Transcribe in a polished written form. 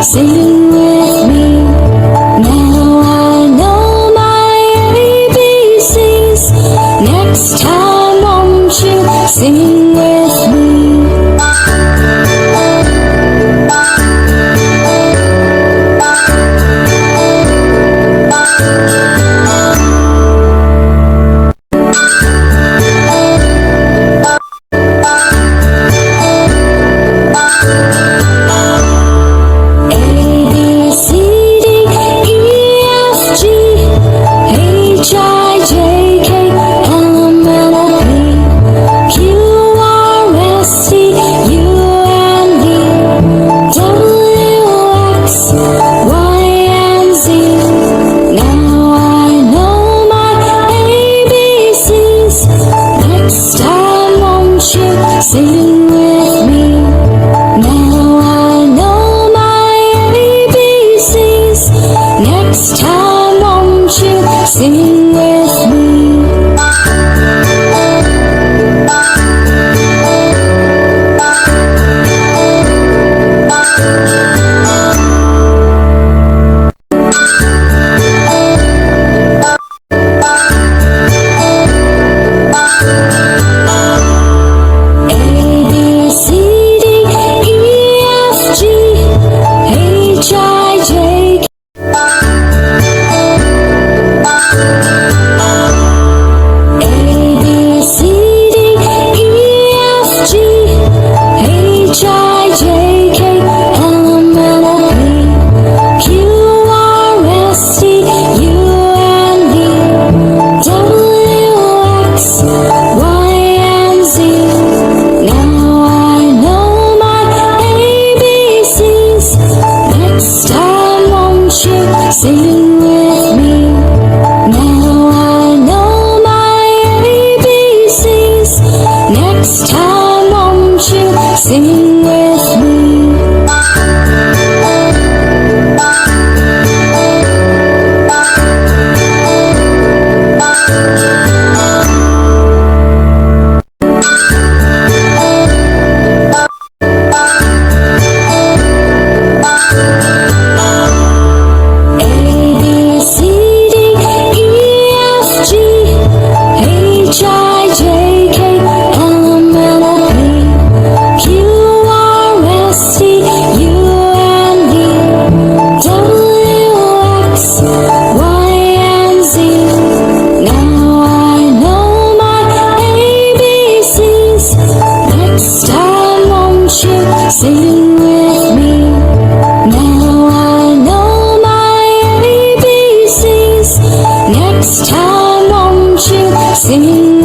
sing with me? Now I know my ABCs. Next time won't you sing with me? Sing with me. Now I know my ABCs. Next time won't you sing with me? Sing with me. Now I know my ABCs. Next time won't you sing with me? Sing with me. Now I know my ABCs. Next time won't you sing